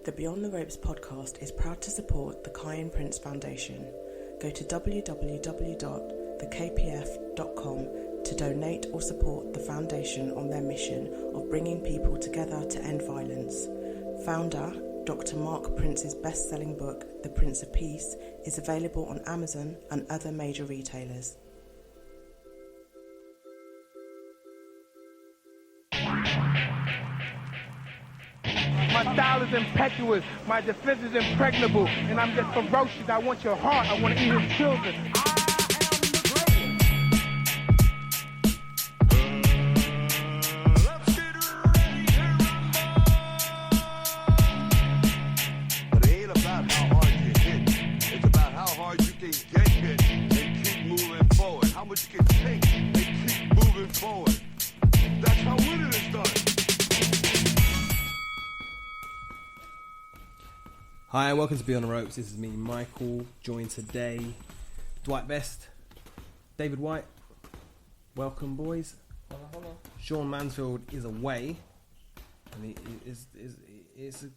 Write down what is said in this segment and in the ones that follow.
The Beyond the Ropes podcast is proud to support the Kai & Prince Foundation. Go to www.thekpf.com to donate or support the foundation on their mission of bringing people together to end violence. Founder, Dr. Mark Prince's best-selling book, The Prince of Peace, is available on Amazon and other major retailers. My style is impetuous, my defense is impregnable, and I'm just ferocious. I want your heart, I want to eat his children. But it ain't about how hard you hit, it's about how hard you can get hit and keep moving forward. How much you can take and keep moving forward. That's how winning is done. Hi, and welcome to Beyond the Ropes. This is me, Michael, joined today, Dwight Best, David White. Welcome, boys. Hello. Sean Mansfield is away, and it's a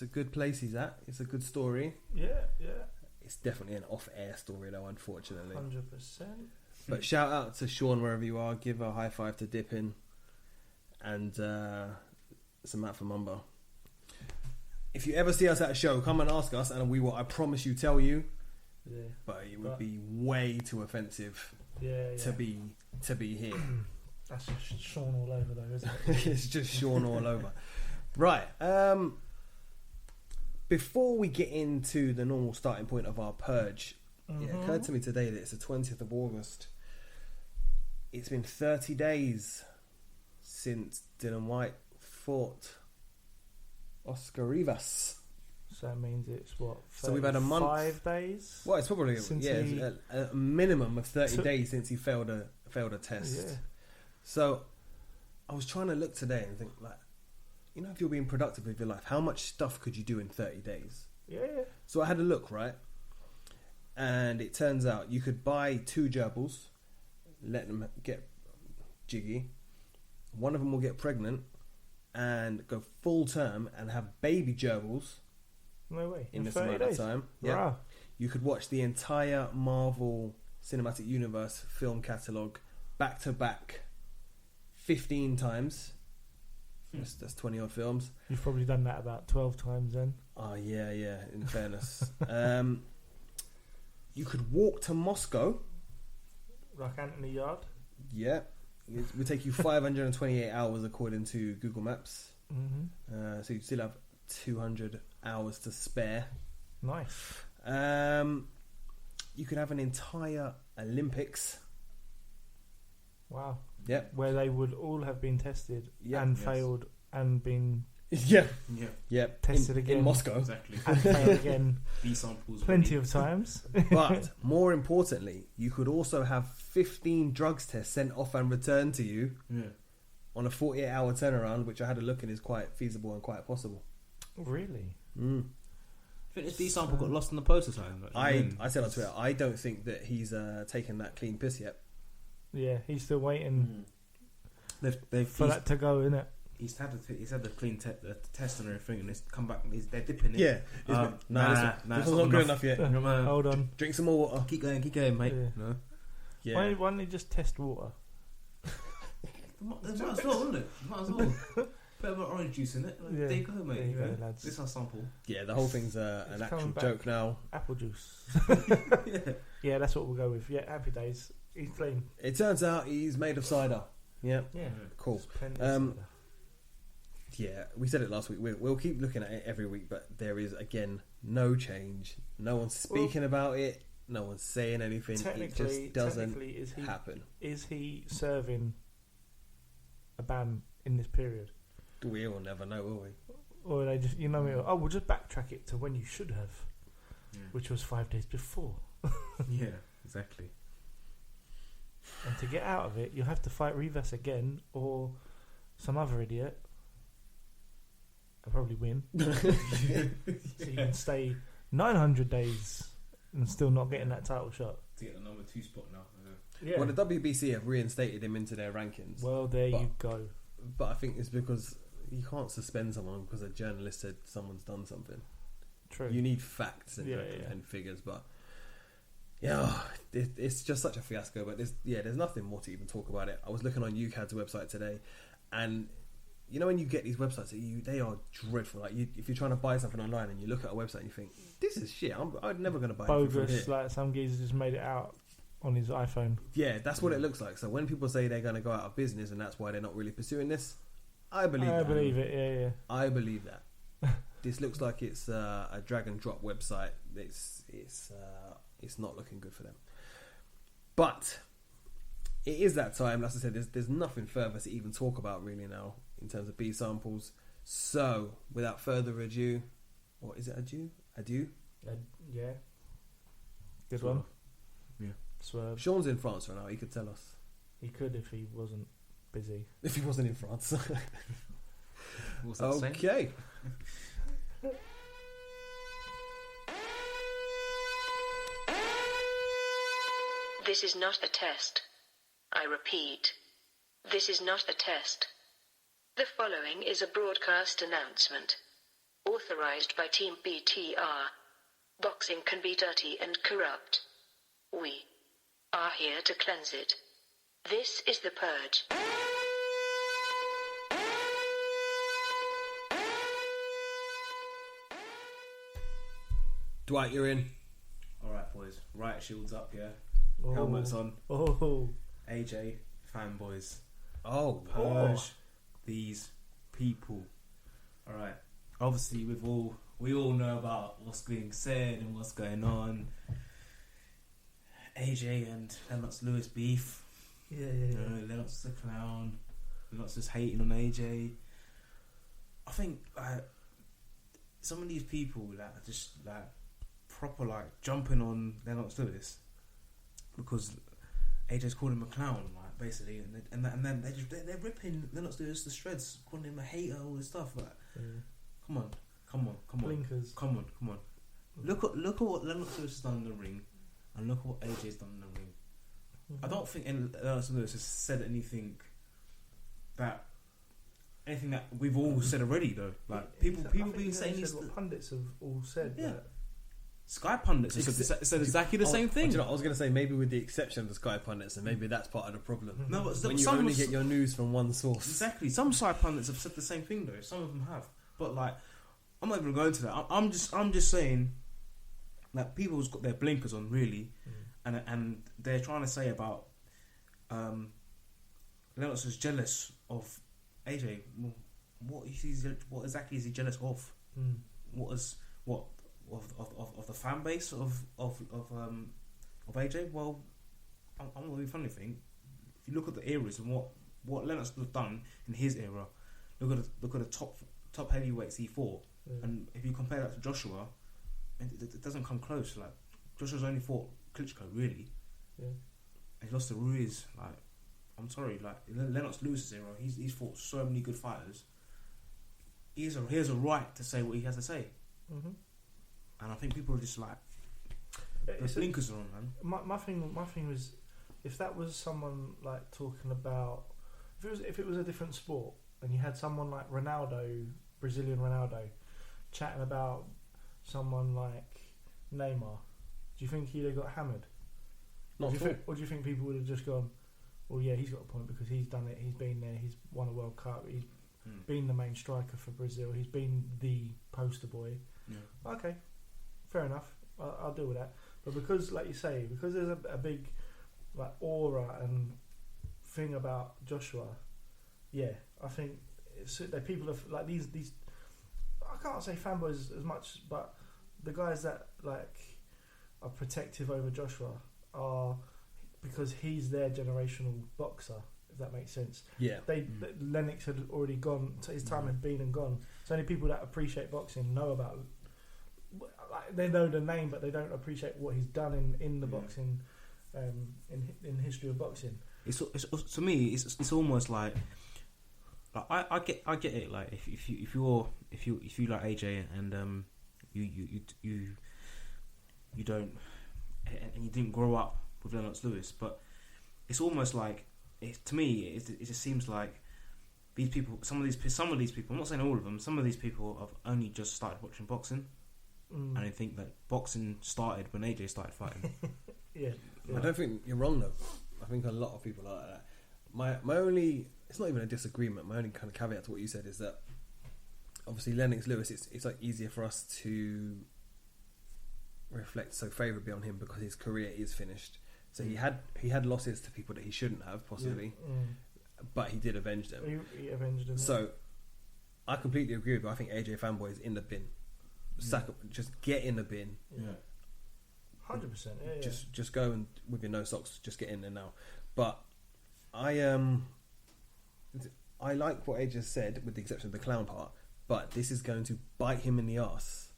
good place he's at. It's a good story. Yeah. It's definitely an off-air story, though, unfortunately. 100%. But shout out to Sean wherever you are. Give a high five to Dippin, and some Matt for Mumba. If you ever see us at a show, come and ask us, and we will, I promise you, tell you. Yeah. But it would be way too offensive to be here. That's just Sean all over, though, isn't it? It's just Sean all over. Right. Before we get into the normal starting point of our purge, it occurred to me today that it's the 20th of August. It's been 30 days since Dylan White fought Oscar Rivas. So that means it's what? So we've had a month. 5 days. Well, it's probably Since a minimum of 30 days since he failed a test. Yeah. So I was trying to look today and think, like, you know, if you're being productive with your life, how much stuff could you do in 30 days? Yeah. So I had a look, right? And it turns out you could buy 2 gerbils, let them get jiggy. One of them will get pregnant and go full term and have baby gerbils. No way. In this 30 amount days. of time. Yeah. Wow. You could watch the entire Marvel Cinematic Universe film catalogue back to back 15 times. That's 20 odd films. You've probably done that about 12 times then. Oh, yeah, in fairness. You could walk to Moscow. Like Anthony Yarde. Yeah. It would take you 528 hours according to Google Maps. Mm-hmm. So you'd still have 200 hours to spare. Nice. You could have an entire Olympics. Wow. Yep. Where they would all have been tested and failed and been Yep. tested again in Moscow. Exactly. and failed again B samples plenty of times. But more importantly, you could also have 15 drugs tests sent off and returned to you on a 48-hour turnaround, which I had a look and is quite feasible and quite possible. Really? I think this B sample got lost in the post or something. I said on Twitter, I don't think that he's taken that clean piss yet. Yeah, he's still waiting They've for that to go, innit? He's had the clean the test and everything, and it's come back. They're dipping it. Yeah. Nah, this one's not good enough yet. Hold on. Drink some more water. Keep going, mate. Yeah. No. Yeah. Why don't they just test water? Might as well, wouldn't it? Might as well. Put a bit of orange juice in it. Yeah. There you go, mate. There you go, lads. This is our sample. Yeah, the whole thing's an It's actual coming back. joke now. Apple juice. Yeah, that's what we'll go with. Yeah, happy days. He's clean. It turns out he's made of cider. Yeah. Yeah. Cool. There's plenty of soda. Yeah, we said it last week. We'll keep looking at it every week, but there is, again, no change. No one's speaking about it. No one's saying anything. It just doesn't happen. Is he serving a ban in this period? We will never know, will we? Or are they just, we'll just backtrack it to when you should have, which was 5 days before. Yeah, exactly. And to get out of it, you'll have to fight Rivas again or some other idiot. I'll probably win. So you can stay 900 days and still not getting that title shot. To get the number 2 spot now. Yeah. Well, the WBC have reinstated him into their rankings. Well, there you go. But I think it's because You can't suspend someone because a journalist said someone's done something. True. You need facts and, and figures, but it's just such a fiasco. But there's nothing more to even talk about it. I was looking on UCAD's website today, and you know when you get these websites, they are dreadful. Like if you're trying to buy something online and you look at a website and you think, this is shit. I'm never going to buy it. Bogus. Like some geezer just made it out on his iPhone. Yeah, that's what it looks like. So when people say they're going to go out of business and that's why they're not really pursuing this, I believe it. Yeah. I believe that. This looks like it's a drag and drop website. It's not looking good for them. But it is that time. As I said, there's nothing further to even talk about really now in terms of B samples. So without further ado, or is it adieu? Yeah. Good one. Yeah. Swerve. Sean's in France right now. He could tell us. He could if he wasn't busy. If he wasn't in France. What's that saying? Okay. This is not a test. I repeat, this is not a test. The following is a broadcast announcement. Authorized by Team BTR. Boxing can be dirty and corrupt. We are here to cleanse it. This is the Purge. Dwight, you're in. Alright, boys. Riot shields up, yeah? Oh. Helmets on. Oh. AJ, fanboys. Oh. Purge these people. Alright. Obviously, we all know about what's being said and what's going on. AJ and Lennox Lewis beef. Yeah. Lennox the clown. Lennox just hating on AJ. I think some of these people that are just proper jumping on Lennox Lewis because AJ's called him a clown, basically, and then they're ripping Lennox Lewis to shreds, calling him a hater, all this stuff. Come on. Blinkers. Come on. Look at what Lennox Lewis has done in the ring, and look at what AJ's done in the ring. I don't think Lennox Lewis has said anything that we've all said already, though. People being saying these. What pundits have all said. Yeah. That Sky pundits said exactly the same thing. Do you know, I was going to say maybe with the exception of the Sky pundits, and maybe that's part of the problem. No, but when you only get your news from one source. Exactly. Some Sky pundits have said the same thing, though. Some of them have, but I'm not even going to that. I'm just saying that people's got their blinkers on, really, and they're trying to say about Lennox is jealous of AJ. Well, what exactly is he jealous of? What of the fan base of AJ? Well, I'm not really funny thing. If you look at the eras and what Lennox has done in his era, look at the top heavyweights he fought, and if you compare that to Joshua, it doesn't come close. Joshua's only fought Klitschko, really. Yeah. And he lost to Ruiz. I'm sorry, Lennox Lewis's era, he's fought so many good fighters. He has a right to say what he has to say. Mm-hmm. And I think people are just the blinkers are on, man. My thing was, if that was someone talking about, if it was a different sport and you had someone like Ronaldo, Brazilian Ronaldo, chatting about someone like Neymar, do you think he'd have got hammered? Or do you think people would have just gone, well, yeah, he's got a point because he's done it, he's been there, he's won a World Cup, he's been the main striker for Brazil, he's been the poster boy. Yeah. Okay, fair enough, I'll deal with that. But because, like you say, because there's a big aura and thing about Joshua, yeah, I think that people are these. I can't say fanboys as much, but the guys that are protective over Joshua are because he's their generational boxer. If that makes sense. Yeah. Lennox had already gone. His time had been and gone. So only people that appreciate boxing know about. They know the name, but they don't appreciate what he's done in the boxing, in the history of boxing. It's to me, it's almost like I get it. If you like AJ and you don't and you didn't grow up with Lennox Lewis, but it's almost like to me it just seems like these people, some of these people, I'm not saying all of them, some of these people have only just started watching boxing, and they think that boxing started when AJ started fighting. Yeah. I don't think you're wrong though. I think a lot of people are like that. My only, it's not even a disagreement. My only kind of caveat to what you said is that obviously Lennox Lewis, it's like easier for us to reflect so favourably on him because his career is finished. So he had losses to people that he shouldn't have possibly, but he did avenge them. He avenged them. So I completely agree with you. I think AJ fanboy is in the bin. Just get in the bin. Yeah. 100%. Yeah. Just go and with your no socks, just get in there now. But I like what AJ said, with the exception of the clown part. But this is going to bite him in the arse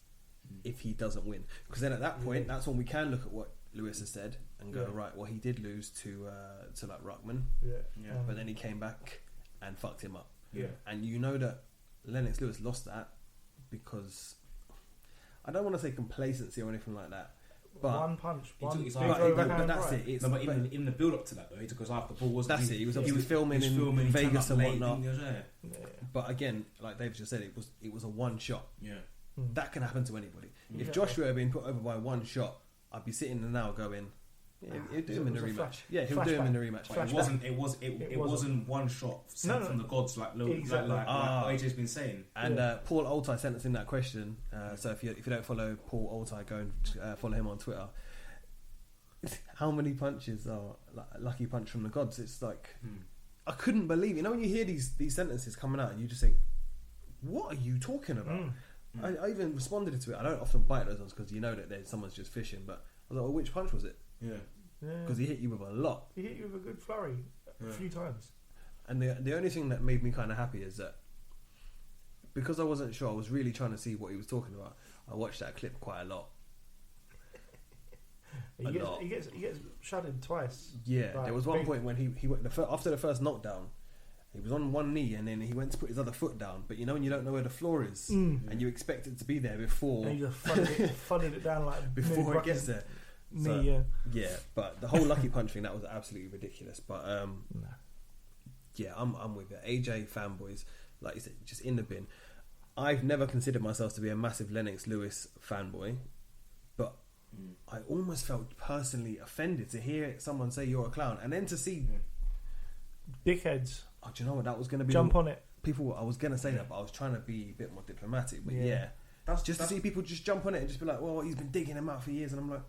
if he doesn't win, because then at that point, that's when we can look at what Lewis has said and go, right, well, he did lose to like Ruckman, but then he came back and fucked him up. And you know that Lennox Lewis lost that because, I don't want to say complacency or anything like that, but one punch, but that's it. It's but in the build up to that though, he took us after the ball. Wasn't that's he? it. He was filming in Vegas and whatnot. Yeah. But again, like Dave just said, it was a one shot. Yeah. That can happen to anybody. If Joshua had been put over by one shot, I'd be sitting there now going, he'll do him in the rematch. He'll do him in the rematch. It wasn't one shot sent from the gods like AJ's been saying. And Paul Altai sent us in that question. So if you don't follow Paul Altai, go and follow him on Twitter. How many punches are lucky punch from the gods? It's like I couldn't believe. You know when you hear these sentences coming out, and you just think, what are you talking about? I even responded to it. I don't often bite those ones because you know that someone's just fishing. But I was like, well, which punch was it? Yeah. Because he hit you with a lot. He hit you with a good flurry a few times. And the only thing that made me kind of happy is that because I wasn't sure, I was really trying to see what he was talking about. I watched that clip quite a lot. He gets shouted twice. Yeah, like, there was one point when he went after the first knockdown. He was on one knee and then he went to put his other foot down. But you know when you don't know where the floor is and you expect it to be there before... And you just funneled it down like... before it gets there. Knee, yeah, but the whole lucky punch thing, that was absolutely ridiculous. But yeah, I'm with it. AJ fanboys, like you said, just in the bin. I've never considered myself to be a massive Lennox Lewis fanboy, but I almost felt personally offended to hear someone say you're a clown and then to see... dickheads. Oh, do you know what that was going to be? Jump on it. People, I was going to say that, but I was trying to be a bit more diplomatic. But that's to see people just jump on it and just be like, "Well, he's been digging him out for years," and I'm like,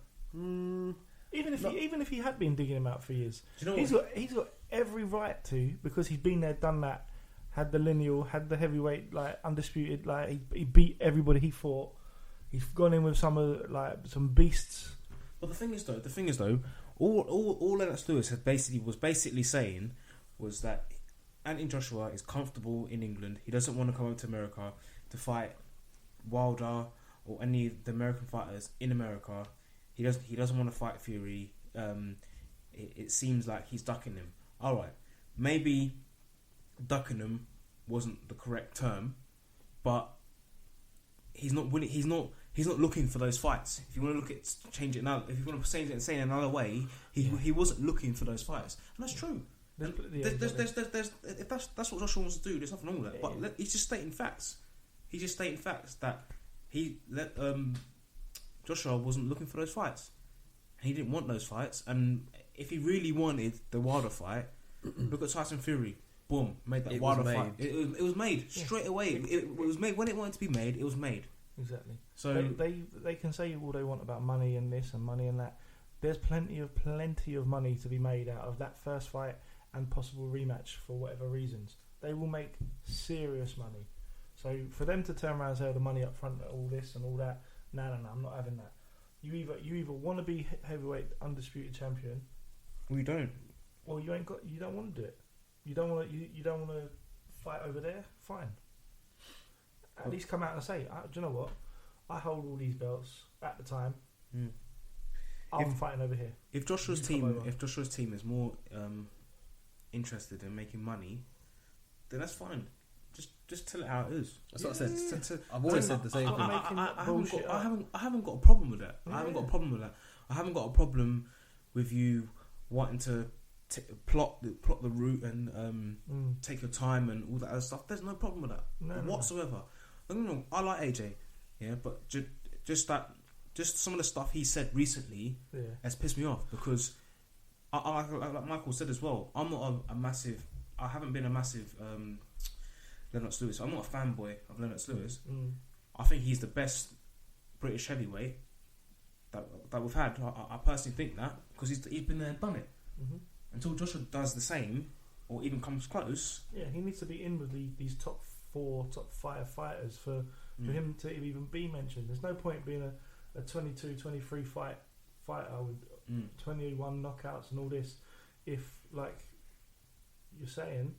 Even if he had been digging him out for years, do you know he's got every right to, because he's been there, done that, had the lineal, had the heavyweight, like undisputed, like he beat everybody he fought. He's gone in with some beasts. But the thing is though, all Lennox Lewis was basically saying was that Anthony Joshua is comfortable in England. He doesn't want to come over to America to fight Wilder or any of the American fighters in America. He doesn't want to fight Fury. It seems like he's ducking him. All right, maybe ducking him wasn't the correct term, but he's not winning. He's not looking for those fights. If you want to look at change it now, if you want to say it another way, he wasn't looking for those fights, and that's true. If that's what Joshua wants to do, there's nothing wrong with that. But he's just stating facts. He's just stating facts that Joshua wasn't looking for those fights. He didn't want those fights, and if he really wanted the Wilder fight, look at Tyson Fury. Boom, made that Wilder fight. It was made straight away. It was made when it wanted to be made. It was made. Exactly. So they can say all they want about money and this and money and that. There's plenty of money to be made out of that first fight and possible rematch for whatever reasons. They will make serious money. So for them to turn around and say, the money up front, all this and all that, no, I'm not having that. You either want to be heavyweight undisputed champion. We don't. Or you don't want to do it. You don't want to fight over there. Fine. At least come out and say, do you know what? I hold all these belts at the time. I'm fighting over here. If Joshua's team is more interested in making money, then that's fine. Just tell it how it is. That's what I said. I've always said the same thing. I haven't got a problem with that. I haven't got a problem with that. I haven't got a problem with you wanting to plot the route and take your time and all that other stuff. There's no problem with that whatsoever. Don't get me wrong, I like AJ, yeah, but just some of the stuff he said recently has pissed me off because I like Michael said as well. I'm not a massive. I haven't been a massive Lennox Lewis. I'm not a fanboy of Lennox Lewis. I think he's the best British heavyweight that we've had. I personally think that because he's been there and done it. Until Joshua does the same or even comes close. Yeah, he needs to be in with these top 4, top 5 fighters for him to even be mentioned. There's no point being a 22, 23 fighter with 21 knockouts and all this if, like you're saying,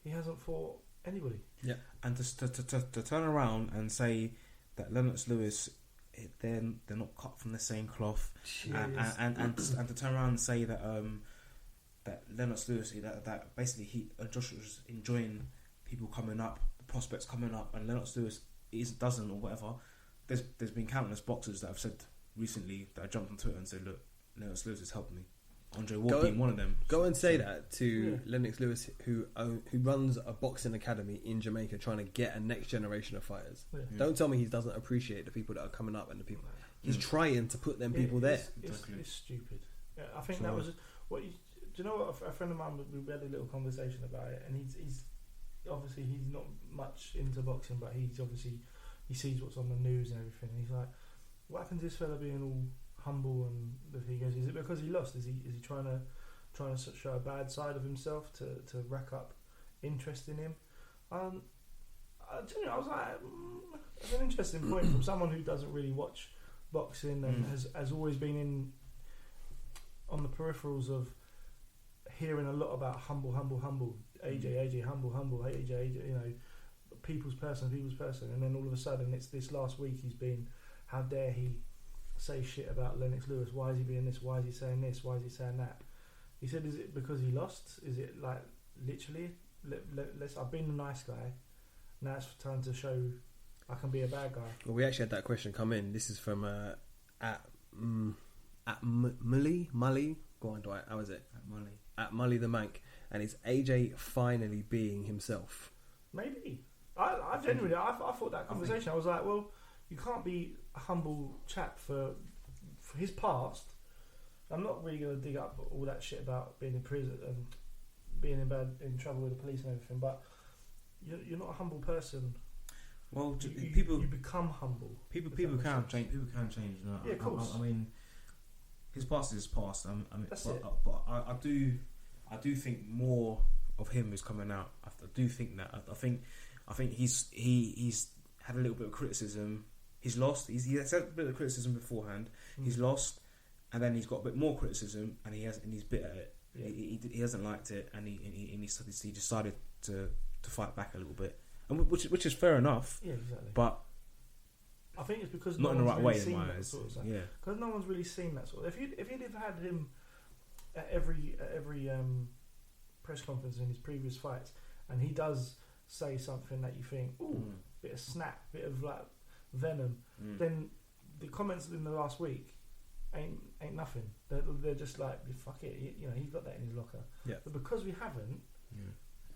he hasn't fought anybody. Yeah, and to turn around and say that Lennox Lewis, they're not cut from the same cloth, and to turn around and say that that Lennox Lewis, that basically Joshua's enjoying people coming up, the prospects coming up, and Lennox Lewis doesn't or whatever. There's been countless boxers that have said recently that I jumped on Twitter and said, look, Lennox Lewis has helped me. Andre Ward being one of them. Go and say that to Lennox Lewis, who runs a boxing academy in Jamaica, trying to get a next generation of fighters. Don't tell me he doesn't appreciate the people that are coming up and the people he's trying to put them people there. It's stupid. Yeah, I think that was what. Do you know what? A friend of mine, we had a little conversation about it, and he's obviously he's not much into boxing, but he sees what's on the news and everything. And he's like, what happens to this fella being all humble? And he goes, is it because he lost? Is he trying to show a bad side of himself to rack up interest in him? I was like, that's an interesting point from someone who doesn't really watch boxing and has always been on the peripherals of hearing a lot about humble, AJ, humble, AJ, you know, people's person, and then all of a sudden it's this last week he's been, how dare he say shit about Lennox Lewis? Why is he being this? Why is he saying this? Why is he saying that? He said, is it because he lost? Is it like literally? I've been a nice guy. Now it's time to show I can be a bad guy. Well, we actually had that question come in. This is from at Mully. Go on, Dwight. How is it? At Mully the Mank, and it's AJ finally being himself. Maybe. I genuinely, I thought that conversation. I was like, well, you can't be a humble chap for his past. I'm not really going to dig up all that shit about being in prison and being in trouble with the police and everything, but you're not a humble person. Well, you become humble. People can change. People can change. You know? Yeah, of course. I mean, his past is his past. That's it. But I do think more of him is coming out. I do think that. I think he's had a little bit of criticism. He's lost. He's had a bit of criticism beforehand. He's lost, and then he's got a bit more criticism, and he's bit at it. Yeah. He hasn't liked it, and he decided to fight back a little bit, and which is fair enough. Yeah, exactly. But I think it's because not in the right way in my eyes. Sort of yeah, because no one's really seen that sort of. If he'd have had him at every press conference in his previous fights, and he does say something that you think, ooh, bit of snap, bit of like venom, then the comments in the last week ain't nothing. They're just like, fuck it, you know, he's got that in his locker. Yeah. But because we haven't,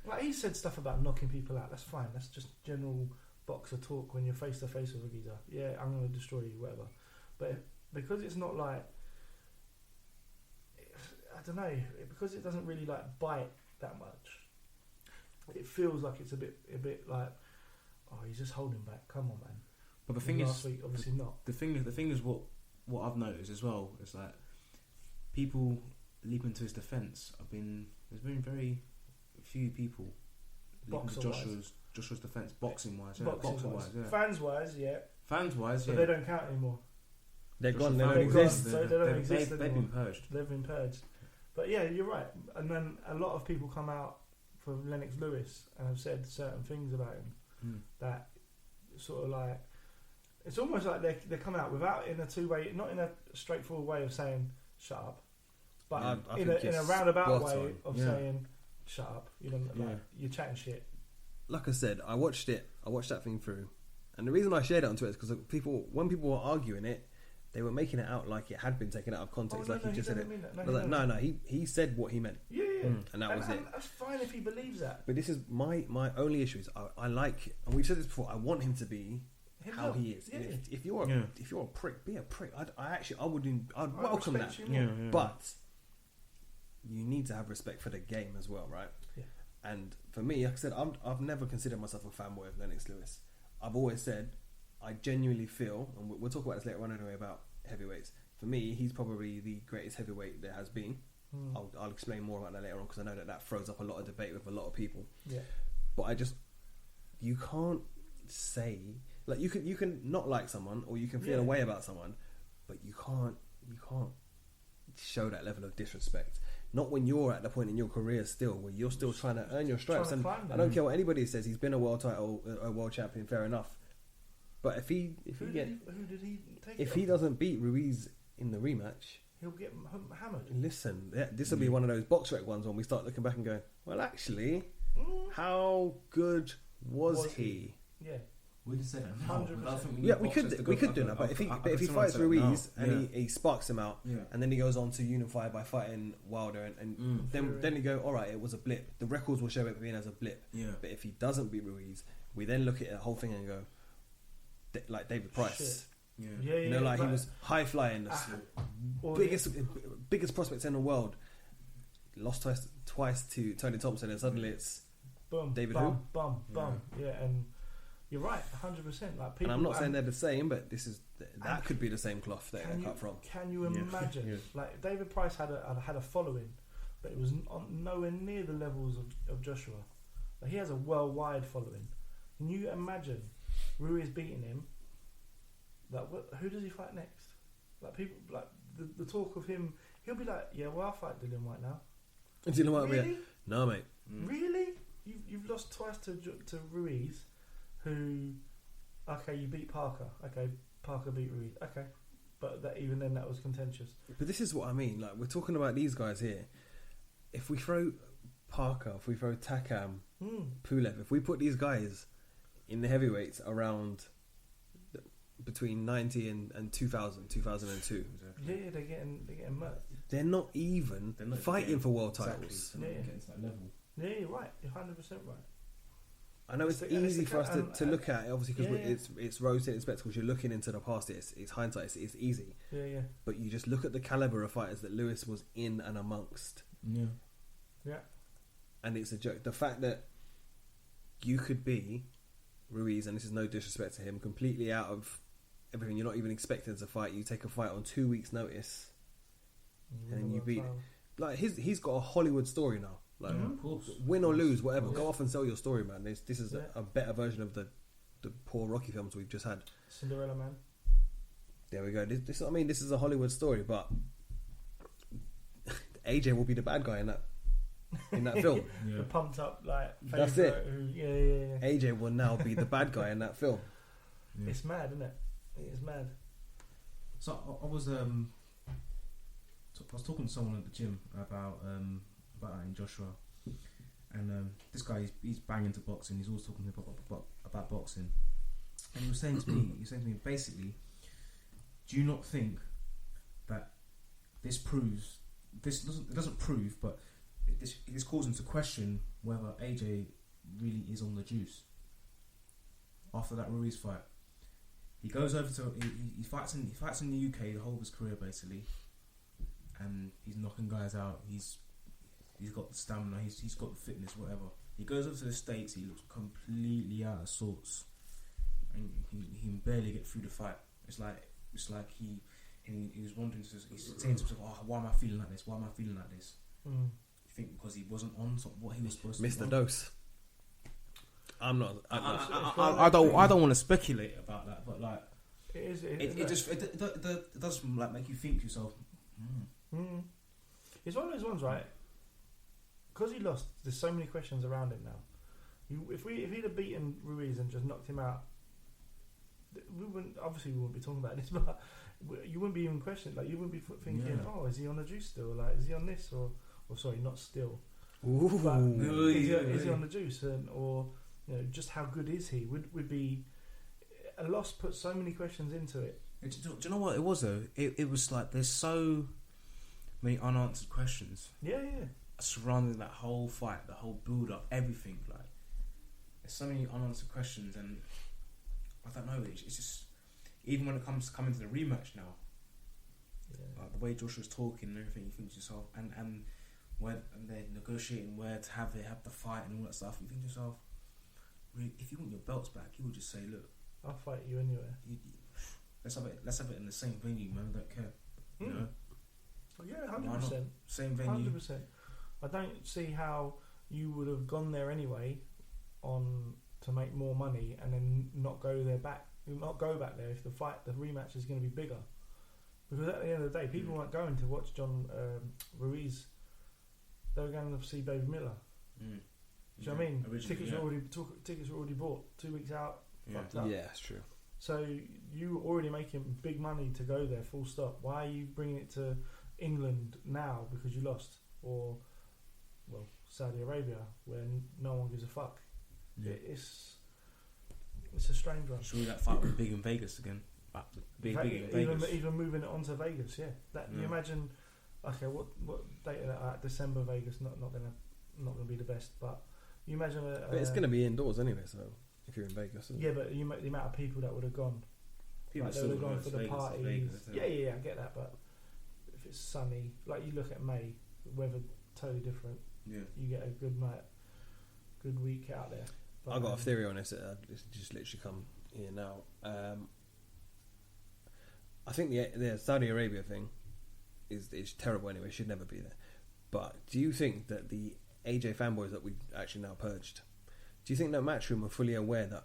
like he said stuff about knocking people out. That's fine. That's just general boxer talk when you're face to face with a geezer. Yeah, I'm going to destroy you, whatever. But because it's not like, I don't know, because it doesn't really like bite that much. It feels like it's a bit like, oh, he's just holding back. Come on, man. But the thing is, last week, obviously not. The thing is, what I've noticed as well is that people leaping to his defence there's been very few people leaping to Joshua's defence, boxing wise, yeah. Fans wise, yeah. But they don't count anymore. They're gone. They They're don't exist. They don't exist anymore. They've been purged. They've been purged. But yeah, you're right. And then a lot of people come out for Lennox Lewis and have said certain things about him that sort of like, it's almost like they're coming out without in a two-way, not in a straightforward way of saying shut up, but in a roundabout way of saying shut up. You know, like, you're chatting shit. Like I said, I watched that thing through, and the reason I shared it on Twitter is because when people were arguing it, they were making it out like it had been taken out of context, he just said it. No, I was like, no, he said what he meant. Yeah. And that was it. That's fine if he believes that. But this is my only issue is I like, and we've said this before, I want him to be how he is. Yeah. If you're a prick, be a prick. I'd welcome that. But you need to have respect for the game as well, right? Yeah. And for me, like I said, I've never considered myself a fanboy of Lennox Lewis. I've always said I genuinely feel, and we'll talk about this later on anyway about heavyweights. For me, he's probably the greatest heavyweight there has been. I'll explain more about that later on because I know that throws up a lot of debate with a lot of people. Yeah. But you can't say, like, you can not like someone or you can feel a way about someone, but you can't show that level of disrespect. Not when you're at the point in your career still where you're still trying to earn your stripes. And I don't care what anybody says. He's been a world champion, fair enough. But if he doesn't beat Ruiz in the rematch, he'll get hammered. Listen, this will be one of those box rec ones when we start looking back and going, well, actually, how good was he? Yeah. We did say that. 100%. Yeah, we could do that. But if he fights Ruiz and he sparks him out, and then he goes on to unify by fighting Wilder, and then you go, all right, it was a blip. The records will show it being as a blip. Yeah. But if he doesn't beat Ruiz, we then look at the whole thing and go, like David Price. Yeah. You know, like he was high flying, biggest prospects in the world. Lost twice to Tony Thompson, and suddenly it's David who? Yeah, and you're right, 100%. Like people, and I'm not saying they're the same, but that could be the same cloth that they're cut from. Can you imagine? Like David Price had a following, but it was nowhere near the levels of Joshua. Like, he has a worldwide following. Can you imagine Ruiz beating him? Like, who does he fight next? Like, people, like the talk of him, he'll be like, yeah, well, I'll fight Dillian White now. Dillian White, really? No, mate. Really? You've lost twice to Ruiz, who, okay, you beat Parker. Okay, Parker beat Ruiz. Okay, but even then that was contentious. But this is what I mean. Like, we're talking about these guys here. If we throw Parker, if we throw Takam, Pulev, if we put these guys in the heavyweights around between 90 and 2000, 2002. Yeah, they're getting murked. They're not even fighting for world titles. Exactly. Getting to that level. Yeah, you're right. You're 100% right. I know it's easy for us to look at it, obviously, because it's rose-tinted spectacles. You're looking into the past. It's hindsight. It's easy. Yeah. But you just look at the caliber of fighters that Lewis was in and amongst. Yeah. And it's a joke. The fact that you could be Ruiz, and this is no disrespect to him, completely out of everything. You're not even expecting to fight. You take a fight on 2 weeks' notice, and then you beat. Like he's got a Hollywood story now. Like, of course. Win or lose, whatever. Go off and sell your story, man. This is a better version of the poor Rocky films we've just had. Cinderella Man. There we go. This I mean, this is a Hollywood story, but AJ will be the bad guy in that film. The pumped up, like, that's it. Yeah. AJ will now be the bad guy in that film. Yeah. It's mad, isn't it? It's mad. So I was talking to someone at the gym about in Joshua, and this guy he's banging to boxing. He's always talking to me about boxing, and he was saying to me, basically, do you not think that this doesn't prove, but this calls into question whether AJ really is on the juice after that Ruiz fight? He goes over to he fights in the UK the whole of his career basically, and he's knocking guys out. He's got the stamina. He's got the fitness. Whatever. He goes over to the States. He looks completely out of sorts, and he can barely get through the fight. It's like he was wondering. He's saying to himself, "Oh, why am I feeling like this? Why am I feeling like this?" You think because he wasn't on what he was supposed to. Missed be the on? dose. I'm not. I don't want to speculate about that, but like it does like make you think to yourself. It's one of those ones, right? Because he lost, there's so many questions around him now. If he'd have beaten Ruiz and just knocked him out, we wouldn't be talking about this, but you wouldn't be even questioning. Like, you wouldn't be thinking, oh, is he on the juice still? Like, is he on this or sorry, not still. Ooh. But is he on the juice, or just how good is he? Would be a loss. Put so many questions into it. Do you know what it was though? It was like there's so many unanswered questions Yeah. surrounding that whole fight, the whole build up, everything. Like there's so many unanswered questions, and I don't know. It's just even when it comes to coming to the rematch now, like the way Joshua's talking and everything, you think to yourself, and when they're negotiating where to have the fight and all that stuff, you think to yourself, really, if you want your belts back, you would just say, look, I'll fight you anywhere. Let's have it in the same venue, man. I don't care. You know? Yeah, Why not? 100%. Same venue. 100%. I don't see how you would have gone there anyway to make more money and then not go back there if the rematch is going to be bigger. Because at the end of the day, people weren't going to watch John Ruiz. They were going to see Baby Miller. Do you know what I mean? Tickets were already bought 2 weeks out. Fucked up. Yeah, that's true. So you were already making big money to go there, full stop. Why are you bringing it to England now because you lost? Or, well, Saudi Arabia, where no one gives a fuck. Yeah. It's a strange one. Surely that fight was big in Vegas again. Big in Vegas. Even moving it onto Vegas, yeah. You imagine, okay, what date is that? December Vegas, not gonna be the best, but you imagine but it's gonna be indoors anyway, so if you're in Vegas. Yeah, but the amount of people that would have gone. Like they would have gone for the parties. Yeah, I get that, but if it's sunny, like you look at May, the weather totally different. Yeah. You get a good night, good week out there. But, I got a theory on this. It's just literally come here now. I think the Saudi Arabia thing is terrible anyway. Should never be there. But do you think that the AJ fanboys that we've actually now purged, do you think that Matchroom are fully aware that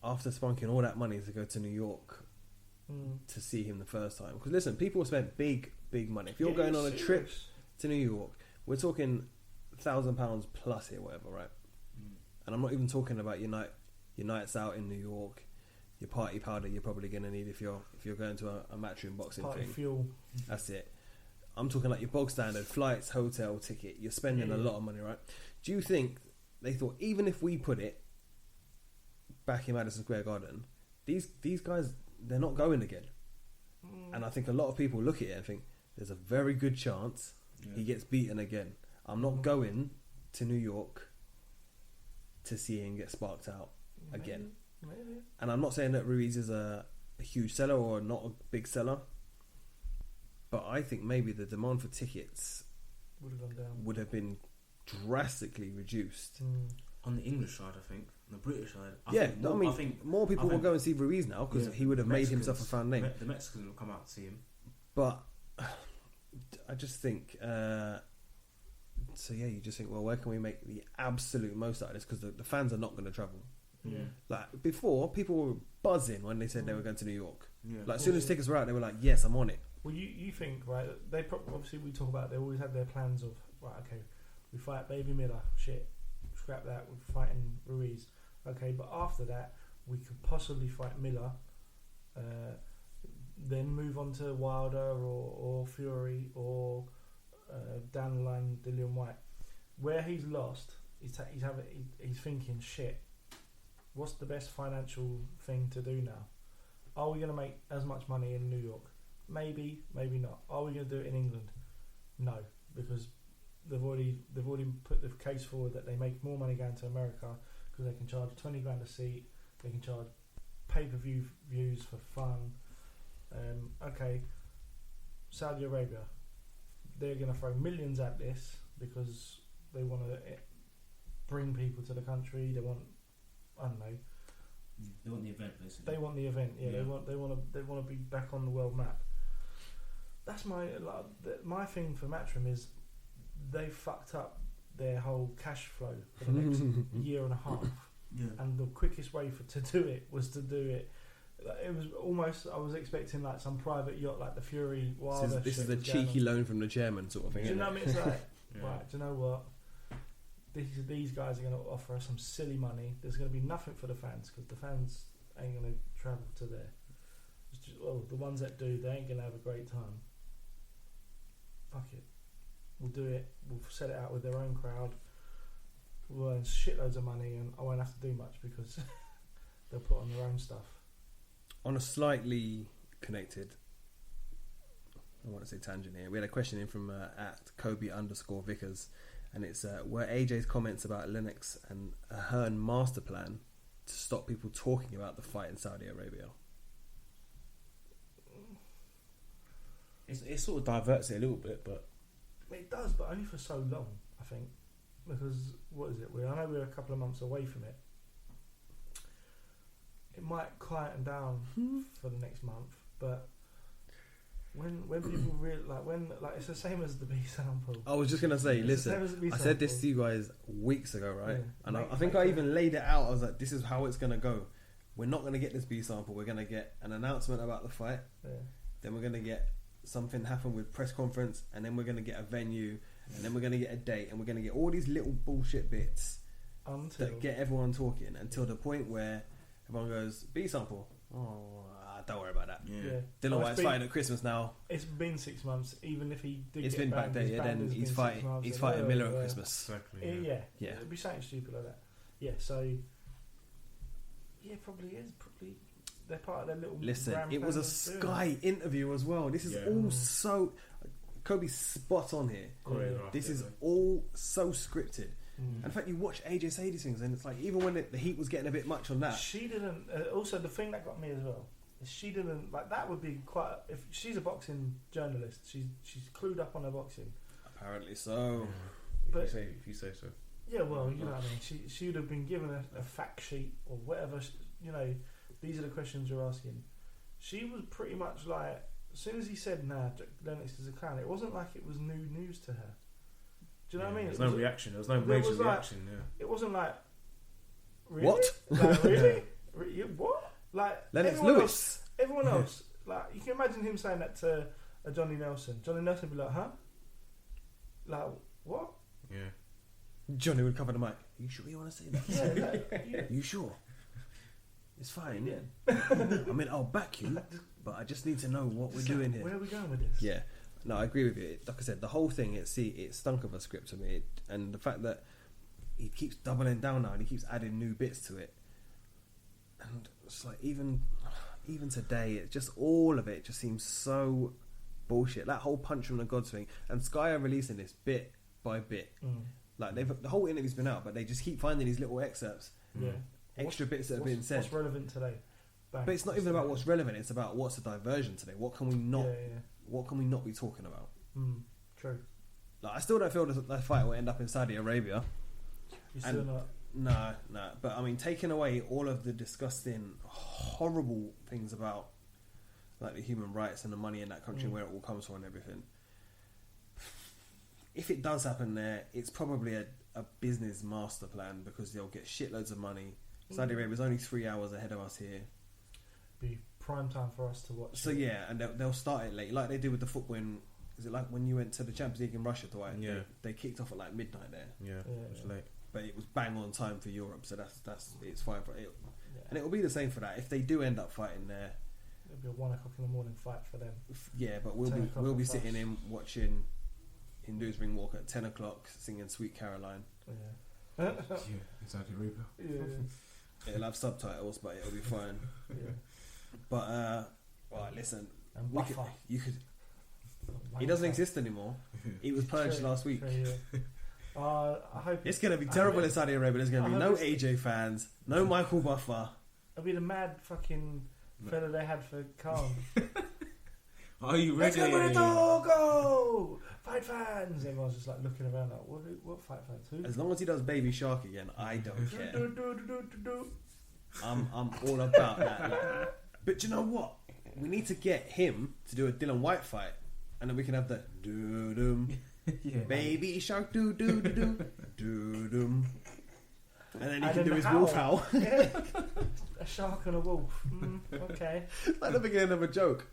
after spunking all that money to go to New York to see him the first time? Because listen, people spent big money. If you're going on a trip to New York, we're talking £1,000 plus here, whatever, right? And I'm not even talking about your nights out in New York, your party powder you're probably going to need if you're going to a Matchroom boxing party thing. Fuel. That's it. I'm talking like your bog standard flights, hotel, ticket. You're spending a lot of money, right? Do you think they thought, even if we put it back in Madison Square Garden, these guys, they're not going again? And I think a lot of people look at it and think there's a very good chance he gets beaten again. I'm not going to New York to see him get sparked out again. Maybe. And I'm not saying that Ruiz is a huge seller or not a big seller, but I think maybe the demand for tickets would have gone down. Would have been drastically reduced. On the English side, I think. On the British side, I think more people will go and see Ruiz now because he would have made himself a fan name. The Mexicans will come out to see him. But I just think, you just think, well, where can we make the absolute most out of this? Because the fans are not going to travel. Yeah. Like before, people were buzzing when they said they were going to New York. Yeah. Like as soon as tickets were out, they were like, "Yes, I'm on it." Well, you think, right? They obviously we talk about they always had their plans of, right? Okay, we fight Baby Miller, shit, scrap that. We're fighting Ruiz, okay. But after that, we could possibly fight Miller, then move on to Wilder or Fury or down the line Dillian White. Where he's lost, he's thinking, shit. What's the best financial thing to do now? Are we going to make as much money in New York? Maybe, maybe not. Are we going to do it in England? No, because they've already put the case forward that they make more money going to America because they can charge $20,000 a seat. They can charge pay-per-view views for fun. Okay, Saudi Arabia, they're going to throw millions at this because they want to bring people to the country. They want, I don't know. They want the event, basically. They want the event. Yeah. They want to be back on the world map. That's my thing for Matchroom is they fucked up their whole cash flow for the next year and a half. Yeah. And the quickest way to do it was to do it. It was almost, I was expecting like some private yacht like the Fury Wilder. This is a cheeky loan from the chairman sort of thing. Do you know what I mean? It's like, right, do you know what? These guys are going to offer us some silly money. There's going to be nothing for the fans because the fans ain't going to travel to there. The ones that do, they ain't going to have a great time. Fuck it. We'll do it. We'll set it out with their own crowd. We'll earn shitloads of money and I won't have to do much because they'll put on their own stuff. On a slightly connected, I want to say tangent here. We had a question in from at Kobe_Vickers, and it's were AJ's comments about Lennox and a Hearn master plan to stop people talking about the fight in Saudi Arabia. It sort of diverts it a little bit, but It does, but only for so long, I think. Because, what is it? I know we're a couple of months away from it. It might quieten down for the next month, but when people really it's the same as the B sample. I was just gonna say, It's the listen, same as the B I said sample. this to you guys weeks ago, right? Yeah. And I Make- think make I it- even laid it out. I was like, this is how it's gonna go. We're not gonna get this B sample. We're gonna get an announcement about the fight. Yeah. Then we're gonna get something happen with press conference, and then we're gonna get a venue, and then we're gonna get a date, and we're gonna get all these little bullshit bits Until that get everyone talking until the point where everyone goes B sample. Oh, don't worry about that. yeah. Dylan Oh, it's White's been- fighting at Christmas now. It's been 6 months. Even if he did It's get been banned, backdated, banned, and it's he's been 6 fighting. months, He's and fighting Miller at yeah. Christmas. exactly. Yeah. Yeah. It'd be something stupid like that. Yeah, so yeah, probably is. Probably they're part of their little. Listen, grand it was a plan of doing Sky interview as well. This is Yeah. all so. Kobe's spot on here. Choreographed This it, is though. all so scripted. Mm. And in fact, you watch AJ say these things, and it's like even when the heat was getting a bit much on that. She didn't. Also, the thing that got me as well is she didn't like that. Would be quite. If she's a boxing journalist, she's clued up on her boxing. Apparently so. But If you say so. yeah, well, you know what I mean. She would have been given a fact sheet or whatever. You know, these are the questions you're asking. She was pretty much like, as soon as he said, "Nah, Lennox is a clown," it wasn't like it was new news to her. Do you know what I mean? There's It no was- reaction. There was no there major was like- reaction. Yeah. It wasn't like really? What? Like, really? What? Like Lennox everyone Lewis. else, everyone else, like you can imagine him saying that to a Johnny Nelson. Johnny Nelson would be like, "Huh? Like what?" Yeah. Johnny would cover the mic. You sure you want to say that? Yeah, like, yeah. You sure? It's fine. Yeah. I mean, I'll back you, but I just need to know what we're It's doing like, here. Where are we going with this? Yeah, no, I agree with you. Like I said, the whole thing, it stunk of a script to me, and the fact that he keeps doubling down now and he keeps adding new bits to it, and it's like even today, it just all of it just seems so bullshit. That whole punch from the gods thing, and Sky are releasing this bit by bit. Mm. Like the whole interview's been out, but they just keep finding these little excerpts, Yeah. extra bits that have been said. What's relevant today? Bang. But it's not even about what's relevant. It's about what's a diversion today. What can we not? Yeah. What can we not be talking about? True. Like, I still don't feel that fight will end up in Saudi Arabia. You're still not. No. But I mean, taking away all of the disgusting, horrible things about like the human rights and the money in that country, where it all comes from and everything. If it does happen there, it's probably a business master plan because they'll get shitloads of money. Saudi Arabia's only 3 hours ahead of us here. Be prime time for us to watch. So yeah, and they'll start it late, like they did with the football. Is it like when you went to the Champions League in Russia, Dwight? Yeah. They kicked off at like midnight there, Yeah. It's late. but it was bang on time for Europe, so that's it's fine for it. Yeah. And it will be the same for that if they do end up fighting there. It'll be a 1 o'clock in the morning fight for them. Yeah, but we'll 10 be o'clock we'll be for sitting us. in watching Hindu's Ring Walk at 10 o'clock, singing Sweet Caroline. Yeah. Yeah. Exactly. Reba. Yeah. It'll have subtitles, but it'll be fine. Yeah. But right, listen, And we could, Buffer. you could. He doesn't exist anymore. He was purged True, last week. true, yeah. I hope It's going to be terrible in Saudi Arabia. There's going to be I no hope it's- AJ fans, no Michael Buffer. it'll be the mad fucking fella they had for Khan. Are you Let's ready? go with the go! Fight fans! Everyone's just like looking around like, what fight fans? Who? As long as he does Baby Shark again, I don't care. Do. I'm all about that. Like. But you know what? We need to get him to do a Dylan White fight, and then we can have the doo-dum, Baby Shark doo-doo-doo-doo, doo-dum. And then he And can then do his howl. wolf howl. Yeah. A shark and a wolf. Okay. Like the beginning of a joke.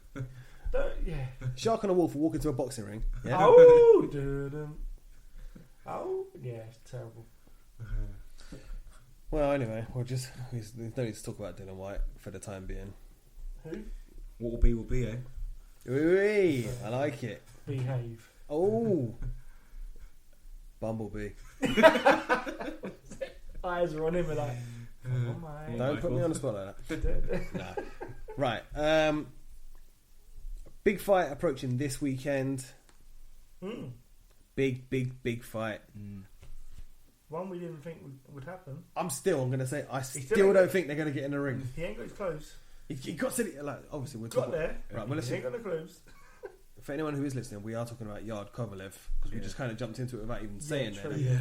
Yeah. Shark and a wolf will walk into a boxing ring. Yeah? Oh, doo-dum. Oh, yeah, it's terrible. Well, anyway, there's no need to talk about Dylan White for the time being. Who? What will be, eh? Ooh, I like it. Behave. Oh, Bumblebee. Eyes are on him and like, oh my. Don't put me on the spot like that. Nah. Right. Big fight approaching this weekend. Big fight. One we didn't think would happen. I'm going to say, I still don't think they're going to get in the ring. He ain't got his clothes. He got to the, like, obviously we're Got talking. there. Right, well, He ain't got the clothes. For anyone who is listening, we are talking about Yarde Kovalev because we just kind of jumped into it without even saying true. it.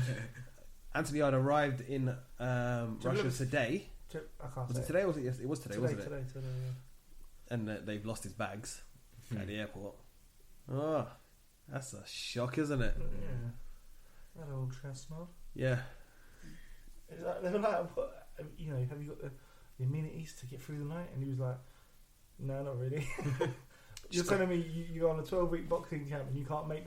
Anthony Yarde arrived in Russia today. I can't Was say it today or was it yesterday? It was today, wasn't it? Today, yeah. And they've lost his bags at the airport. Oh, that's a shock, isn't it? Yeah. That old chestnut. Yeah. Is that, they were like, what, you know, have you got the amenities to get through the night? And he was like, no, not really. You're telling me you're on a 12-week boxing camp and you can't make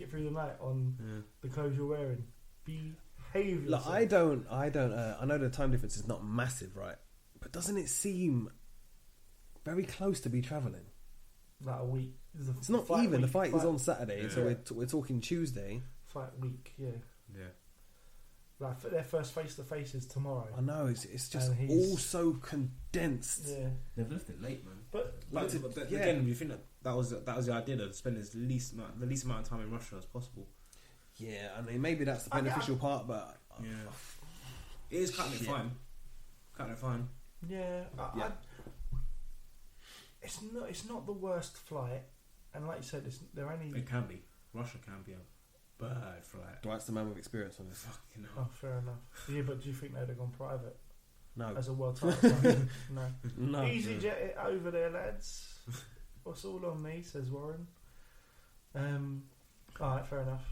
it through the night on the clothes you're wearing. Behave yourself. Like, I don't. I know the time difference is not massive, right? But doesn't it seem very close to be travelling? Like a week. It's not even. The fight is on Saturday, so we're talking Tuesday. Fight week, yeah. Yeah. Like their first face-to-face is tomorrow. I know, it's just all so condensed. Yeah. They've left it late, man. But again, you think that was the idea to spend the least amount of time in Russia as possible. Yeah, I mean maybe that's the beneficial part, but it is cutting it fine. Cutting it fine. Yeah, it's not the worst flight, and like you said, It can be. Russia can be a bad flight. Dwight's the man with experience on this. Fucking Oh, fair enough. Yeah, but do you think they'd have gone private? No. As a world title fight? No. No. Easy jet it over there, lads. What's all on me, says Warren. Alright, fair enough.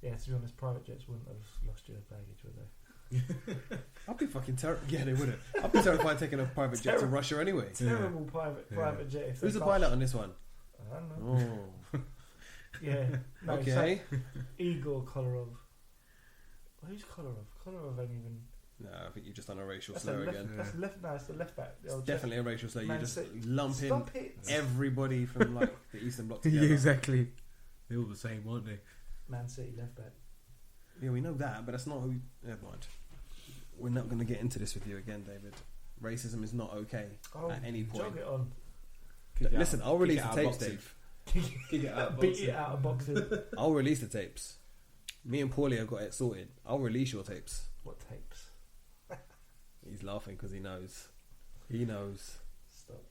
Yeah, to be honest, private jets wouldn't have lost your baggage, would they? I'd be fucking terrified. Yeah, they wouldn't. I'd be terrified taking a private jet to Russia anyway. Terrible private jet. If Who's the pilot on this one? I don't know. Oh. Yeah. No, Okay. So, Igor Kolarov. Who's Kolarov? Kolarov ain't even. No, I think you've just done a racial That's slur the left, again. That's the left. No, it's the left back. It's definitely a racial slur. You just City. lumping Stop it. everybody from like the Eastern Bloc together. Yeah, exactly. They're all the same, aren't they? Man City left back. Yeah, we know that, but that's not who. Never mind. We're not going to get into this with you again, David. Racism is not okay at any point. Jog it on. Listen, I'll release the tapes, Dave. Kick it out of Beat it out of boxing. I'll release the tapes. Me and Paulie have got it sorted. I'll release your tapes. What tapes? He's laughing because he knows. He knows. Stop.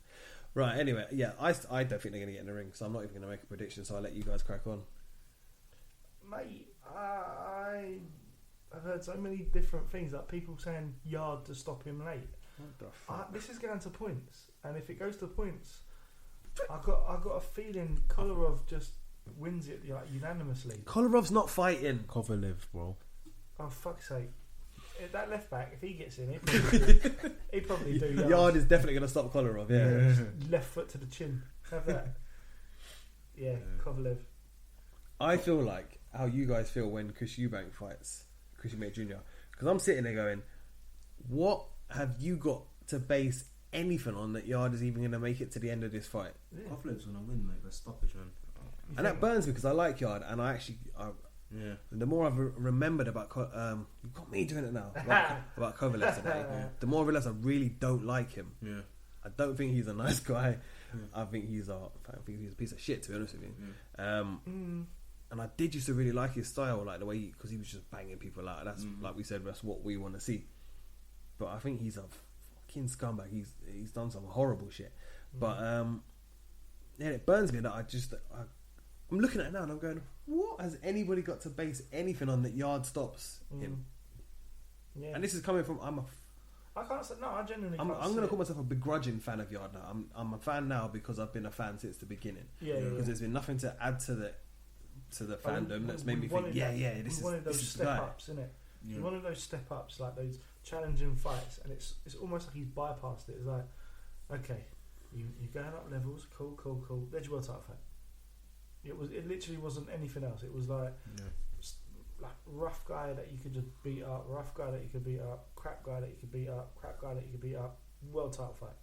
Right, anyway, yeah, I don't think they're going to get in the ring, so I'm not even going to make a prediction, so I'll let you guys crack on. Mate, I've heard so many different things, like people saying Yarde to stop him late. What the fuck? This is going to points, and if it goes to points, I got a feeling Kolarov just wins it like unanimously. Kolarov's not fighting. Kovalev, bro. Oh fuck's sake! That left back, if he gets in, he'd probably do. Yarde is definitely going to stop Kolarov, yeah. Left foot to the chin. Have that. Yeah, Kovalev. I feel like how you guys feel when Chris Eubank fights Chris Eubank Jr. Because I'm sitting there going, what have you got to base anything on that Yarde is even going to make it to the end of this fight? Yeah. Kovalev's going to win, mate. That's stoppage, man. And that burns me because I like Yarde, and the more I've remembered about you've got me doing it now about Kovalev today, the more I realise I really don't like him. Yeah. I don't think he's a nice guy. I think he's a piece of shit, to be honest with you. And I did used to really like his style, like the way because he was just banging people out. That's like we said, that's what we want to see. But I think he's a fucking scumbag. He's done some horrible shit. But it burns me that I'm looking at it now and I'm going, what has anybody got to base anything on that Yarde stops him? Yeah. And this is coming from I can't say no. I genuinely. I'm going to call myself a begrudging fan of Yarde now. I'm a fan now because I've been a fan since the beginning. Because there's been nothing to add to the fandom that's made me think, this is one of those step ups, isn't it? Yeah. One of those step ups, like those challenging fights, and it's almost like he's bypassed it. It's like, okay, you're going up levels, cool. There's your world title fight. It literally wasn't anything else. It was like rough guy that you could just beat up, rough guy that you could beat up, crap guy that you could beat up, crap guy that you could beat up, world title fight.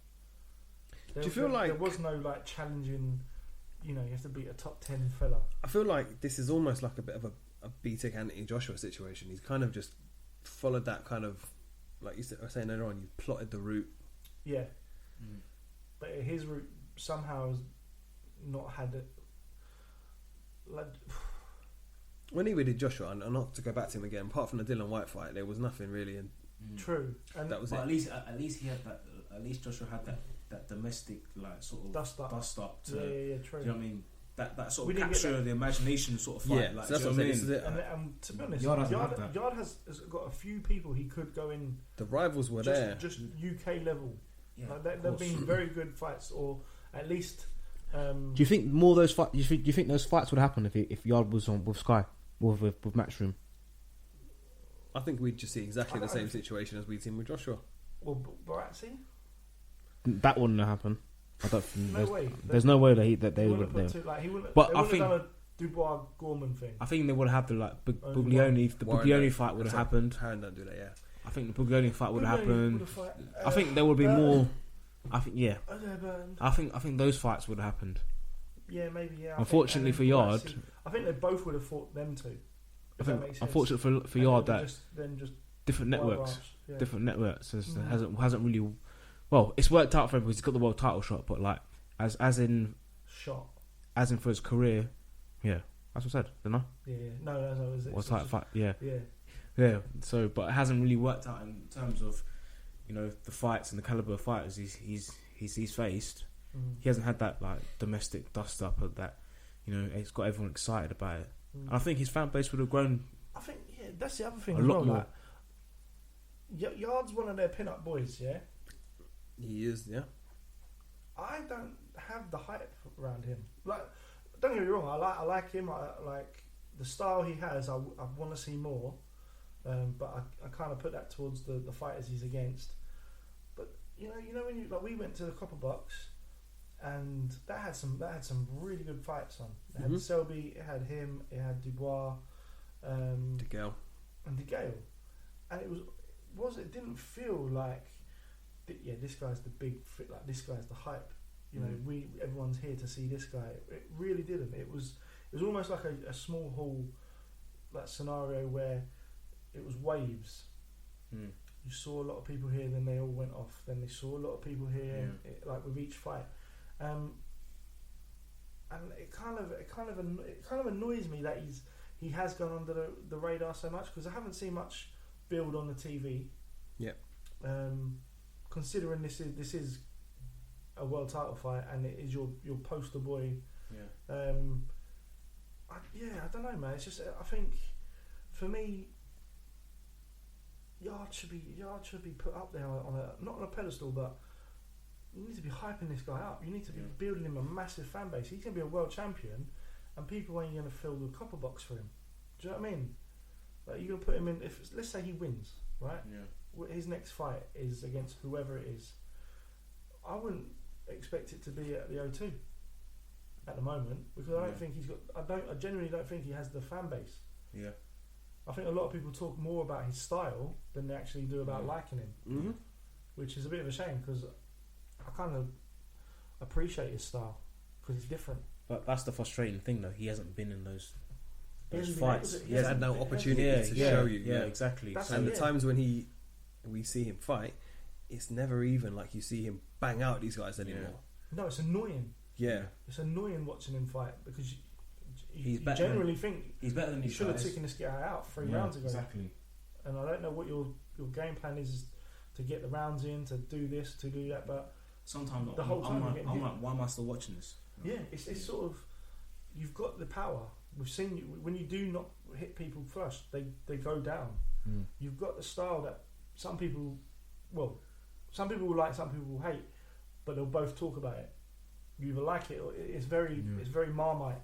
Do you feel like there was no like challenging? You know, you have to beat a top 10 fella. I feel like this is almost like a bit of a B-Tech Anthony Joshua situation. He's kind of just followed that kind of, like you were saying earlier on, you plotted the route. Yeah. but his route somehow has not had it. Like, when he did Joshua, and not to go back to him again, apart from the Dylan White fight, there was nothing really. True, and that was but it. At least he had that. At least Joshua had that domestic like sort of dust up. To, True. do you know what I mean? That sort We of didn't get capture that. the imagination sort of fight. Yeah, like, so that's do what you I'm know saying. This is it. And to be honest, Yarde doesn't have that. Yarde has got a few people he could go in. The rivals were just, there. just UK level. Yeah, Like, they've been very good fights, or at least. Do you think more of those fights? Do you think those fights would happen if Yarde was on with Sky or with Matchroom? I think we'd just see exactly the same situation as we'd seen with Joshua. Well, Barazzi? That wouldn't happen. I don't. No way. There's no way that they He would. wouldn't have put like he wouldn't. But They I wouldn't think- have done a Dubois Gorman thing. I think they would have had the like Only Buglioni. The Warren Buglioni don't- fight would have sorry, happened. Harron don't do that, yeah. I think the Buglioni fight would have Buglioni happened. would have fought, I think there would be more. I think yeah. Burton. I think those fights would have happened. Yeah, maybe. Yeah. Unfortunately for Yarde, I think they both would have fought them too. I If that think makes sense. unfortunately for And Yarde then that then just different networks. Arch, yeah. Different networks Mm. hasn't really. Well, it's worked out for him because he's got the world title shot, but like as in shot. for his career, yeah, that's what I said, didn't I? Yeah. No, it was. What's that fight? Yeah, Yeah. So, but it hasn't really worked out in terms of, you know, the fights and the caliber of fighters he's faced. Mm. He hasn't had that like domestic dust up of that, you know, it's got everyone excited about it. Mm. And I think his fan base would have grown I think that's the other thing. a as lot well, more. Like, Yarde's one of their pin-up boys. Yeah. He is, yeah. I don't have the hype around him. Like, don't get me wrong. I like him. I like the style he has. I want to see more, but I kind of put that towards the fighters he's against. But you know when we went to the Copper Box, and that had some really good fights on. It had Selby, it had him, it had Dubois, DeGale. and DeGale, and it didn't feel like. Yeah, this guy's the big fit. Like this guy's the hype. You know, everyone's here to see this guy. It really didn't. It was almost like a small hall, like scenario where it was waves. You saw a lot of people here, then they all went off. Then they saw a lot of people here, like with each fight, and it kind of annoys me that he has gone under the radar so much because I haven't seen much build on the TV. Yep. Considering this is a world title fight and it is your poster boy, I don't know, man. It's just I think for me, Yarde should be put up there not on a pedestal, but you need to be hyping this guy up. You need to be building him a massive fan base. He's gonna be a world champion, and people ain't gonna fill the Copper Box for him. Do you know what I mean? Like you're gonna put him in. Let's say he wins, right? Yeah. His next fight is against whoever it is. I wouldn't expect it to be at the O2 at the moment because I don't think he's got. I genuinely don't think he has the fan base. Yeah. I think a lot of people talk more about his style than they actually do about liking him, which is a bit of a shame because I kind of appreciate his style because it's different. But that's the frustrating thing, though. He hasn't been in those hasn't fights. been able to- He has had no opportunity to show you. Yeah, exactly. That's And it. the times when we see him fight, it's never even like you see him bang out these guys anymore. No, it's annoying. Yeah. It's annoying watching him fight because He's you better generally think he's better than you these should have guys. taken this guy out 3 rounds ago. Exactly. And I don't know what your game plan is to get the rounds in, to do this, to do that, but Sometimes the whole time I'm you're like, getting why am I still watching this? yeah, it's sort of you've got the power. We've seen you when you do not hit people flush, they go down. You've got the style that some people will like, some people will hate, but they'll both talk about it. You either like it or it's very Marmite,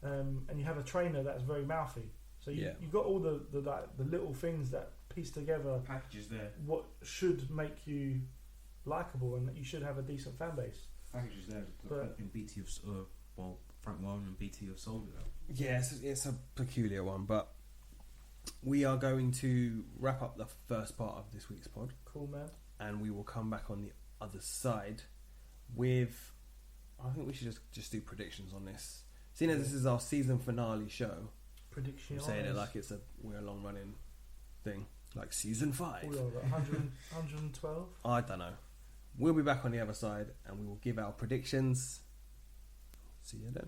and you have a trainer that's very mouthy. So you've got all the little things that piece together Packages there. what should make you likable and that you should have a decent fan base. Packages there. But- In BT of Frank Warren and BT of Soul. Yeah, it's a peculiar one, but we are going to wrap up the first part of this week's pod, Cool, man. and we will come back on the other side with. I think we should just do predictions on this. Seeing as this is our season finale show, Prediction. I'm saying it like we're a long running thing, like season 5. Oh, yeah, 100, 112. I don't know. We'll be back on the other side and we will give our predictions. See you then.